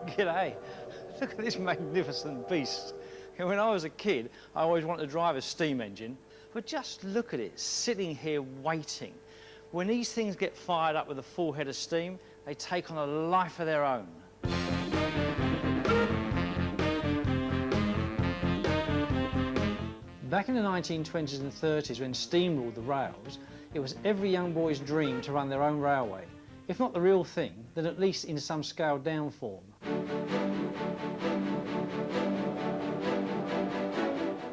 G'day. Look at this magnificent beast. When I was a kid, I always wanted to drive a steam engine, but just look at it, sitting here waiting. When these things get fired up with a full head of steam, they take on a life of their own. Back in the 1920s and 30s, when steam ruled the rails, it was every young boy's dream to run their own railway. If not the real thing, then at least in some scaled-down form.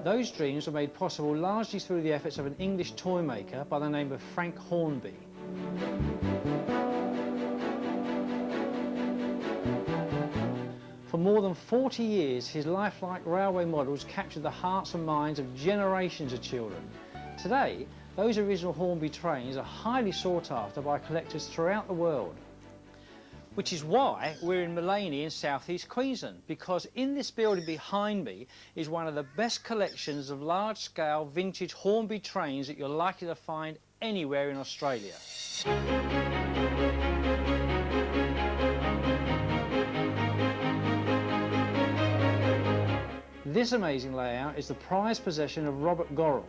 Those dreams were made possible largely through the efforts of an English toy maker by the name of Frank Hornby. For more than 40 years, his lifelike railway models captured the hearts and minds of generations of children. Today, those original Hornby trains are highly sought after by collectors throughout the world. Which is why we're in Mullaney in southeast Queensland, because in this building behind me is one of the best collections of large-scale vintage Hornby trains that you're likely to find anywhere in Australia. This amazing layout is the prized possession of Robert Gorrell.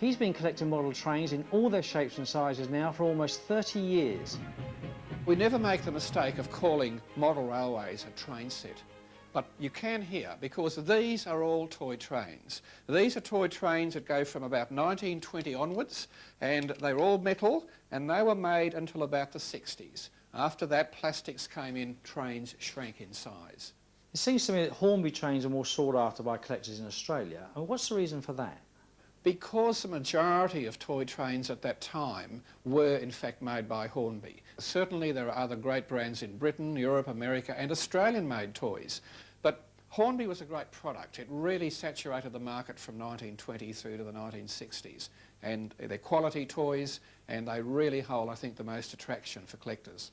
He's been collecting model trains in all their shapes and sizes now for almost 30 years. We never make the mistake of calling model railways a train set, but you can here, because these are all toy trains. These are toy trains that go from about 1920 onwards, and they're all metal, and they were made until about the 60s. After that, plastics came in, trains shrank in size. It seems to me that Hornby trains are more sought after by collectors in Australia. And what's the reason for that? Because the majority of toy trains at that time were in fact made by Hornby. Certainly there are other great brands in Britain, Europe, America and Australian-made toys, but Hornby was a great product. It really saturated the market from 1920 through to the 1960s, and they're quality toys and they really hold, I think, the most attraction for collectors.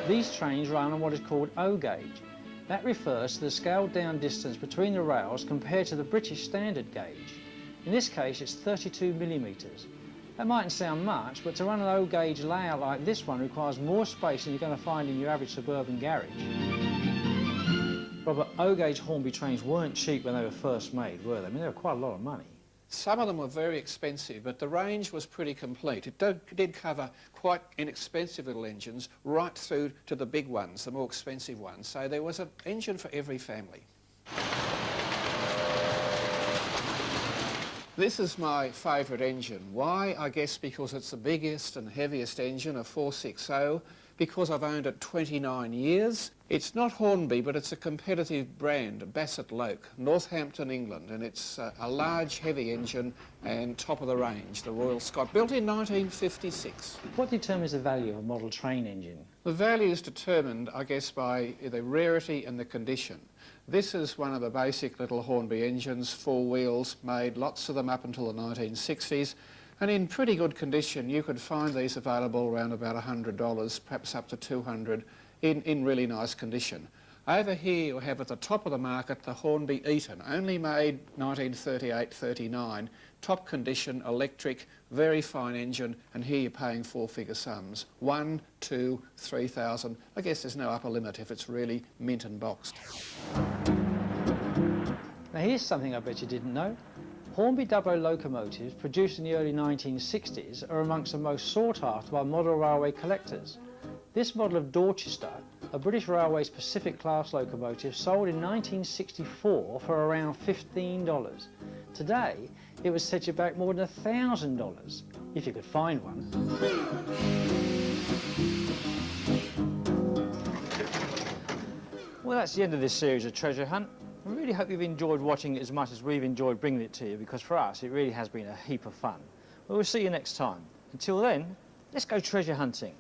These trains run on what is called O gauge. That refers to the scaled down distance between the rails compared to the British standard gauge. In this case it's 32 millimetres. That mightn't sound much, but to run an O gauge layout like this one requires more space than you're going to find in your average suburban garage. Robert, O gauge Hornby trains weren't cheap when they were first made, were they? I mean, they were quite a lot of money. Some of them were very expensive, but the range was pretty complete. It did cover quite inexpensive little engines right through to the big ones, the more expensive ones. So there was an engine for every family. This is my favourite engine. Why? I guess because it's the biggest and heaviest engine, a 460, because I've owned it 29 years. It's not Hornby, but it's a competitive brand, Bassett Loke, Northampton, England, and it's a large, heavy engine and top of the range, the Royal Scot, built in 1956. What determines the value of a model train engine? The value is determined, I guess, by the rarity and the condition. This is one of the basic little Hornby engines, 4 wheels, made lots of them up until the 1960s, and in pretty good condition. You could find these available around about $100, perhaps up to $200, in really nice condition. Over here you have at the top of the market the Hornby Eton, only made 1938-39, top condition, electric, very fine engine, and here you're paying 4-figure sums. 1, 2, 3,000. I guess there's no upper limit if it's really mint and boxed. Now here's something I bet you didn't know. Hornby 00 locomotives produced in the early 1960s are amongst the most sought after by model railway collectors. This model of Dorchester, a British Railways Pacific class locomotive, sold in 1964 for around $15. Today, it would set you back more than $1,000, if you could find one. Well, that's the end of this series of Treasure Hunt. I really hope you've enjoyed watching it as much as we've enjoyed bringing it to you, because for us, it really has been a heap of fun. Well, we'll see you next time. Until then, let's go treasure hunting.